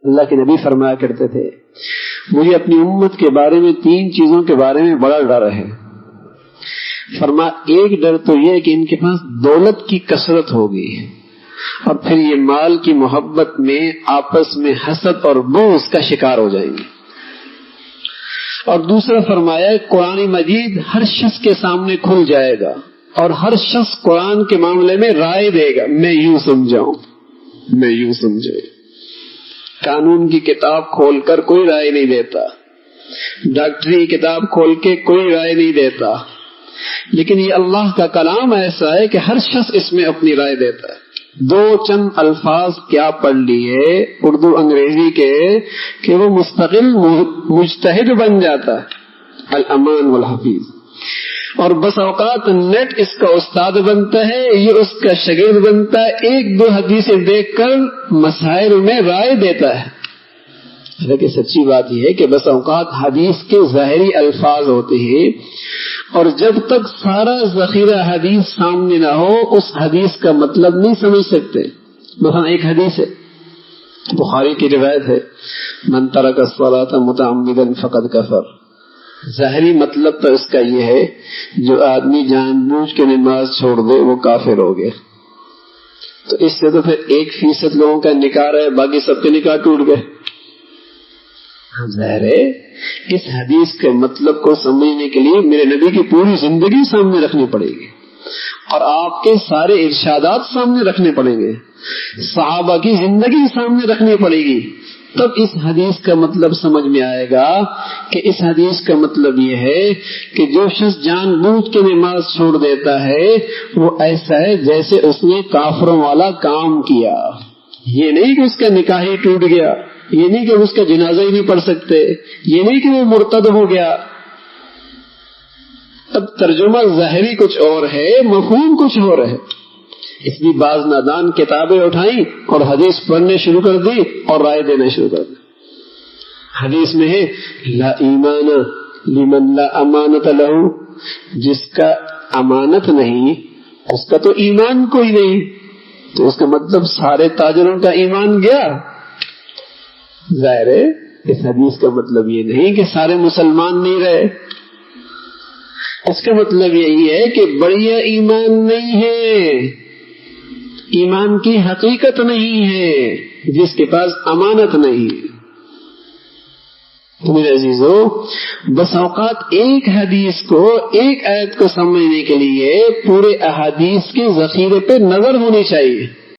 اللہ کے نبی فرمایا کرتے تھے مجھے اپنی امت کے بارے میں 3 چیزوں کے بارے میں بڑا ڈر ہے. فرما ایک ڈر تو یہ ہے کہ ان کے پاس دولت کی کثرت ہوگی اور پھر یہ مال کی محبت میں آپس میں حسد اور بغض کا شکار ہو جائیں گے. اور دوسرا فرمایا قرآن مجید ہر شخص کے سامنے کھل جائے گا اور ہر شخص قرآن کے معاملے میں رائے دے گا. میں یوں سمجھاؤں، میں یوں سمجھے. قانون کی کتاب کھول کر کوئی رائے نہیں دیتا، ڈاکٹری کتاب کھول کے کوئی رائے نہیں دیتا، لیکن یہ اللہ کا کلام ایسا ہے کہ ہر شخص اس میں اپنی رائے دیتا ہے. 2 چند الفاظ کیا پڑھ لیے اردو انگریزی کے کہ وہ مستقل مجتہد بن جاتا ہے، الامان والحفیظ. اور بس اوقات نیٹ اس کا استاد بنتا ہے، یہ اس کا شاگرد بنتا ہے، 1-2 حدیثیں دیکھ کر مسائل میں رائے دیتا ہے. حالانکہ سچی بات یہ ہے کہ بس اوقات حدیث کے ظاہری الفاظ ہوتے ہیں اور جب تک سارا ذخیرہ حدیث سامنے نہ ہو اس حدیث کا مطلب نہیں سمجھ سکتے. مثلا ایک حدیث ہے، بخاری کی روایت ہے، من ترک الصلاۃ متعمدا فقد کفر. ظاہری مطلب تو اس کا یہ ہے جو آدمی جان بوجھ کے نماز چھوڑ دے وہ کافر ہو گیا. تو اس سے تو پھر 1% لوگوں کا نکاح ہے، باقی سب کے نکاح ٹوٹ گئے. ظاہر ہے اس حدیث کے مطلب کو سمجھنے کے لیے میرے نبی کی پوری زندگی سامنے رکھنی پڑے گی اور آپ کے سارے ارشادات سامنے رکھنے پڑیں گے، صحابہ کی زندگی سامنے رکھنی پڑے گی، تب اس حدیث کا مطلب سمجھ میں آئے گا کہ اس حدیث کا مطلب یہ ہے کہ جو شخص جان بوجھ کے نماز چھوڑ دیتا ہے وہ ایسا ہے جیسے اس نے کافروں والا کام کیا. یہ نہیں کہ اس کا نکاح ہی ٹوٹ گیا، یہ نہیں کہ اس کا جنازہ ہی نہیں پڑھ سکتے، یہ نہیں کہ وہ مرتد ہو گیا. اب ترجمہ ظاہری کچھ اور ہے، مفہوم کچھ اور ہے. اس لیے بعض نادان کتابیں اٹھائیں اور حدیث پڑھنے شروع کر دی اور رائے دینا شروع کر دی. حدیث میں ہے لا ایمان لمن لا امانت لہ، جس کا امانت نہیں اس کا تو ایمان کوئی نہیں. تو اس کا مطلب سارے تاجروں کا ایمان گیا. ظاہر ہے اس حدیث کا مطلب یہ نہیں کہ سارے مسلمان نہیں رہے. اس کا مطلب یہی ہے کہ بڑھیا ایمان نہیں ہے، ایمان کی حقیقت نہیں ہے جس کے پاس امانت نہیں ہے. میرے عزیزو، بس اوقات ایک حدیث کو، ایک آیت کو سمجھنے کے لیے پورے احادیث کے ذخیرے پہ نظر ہونی چاہیے.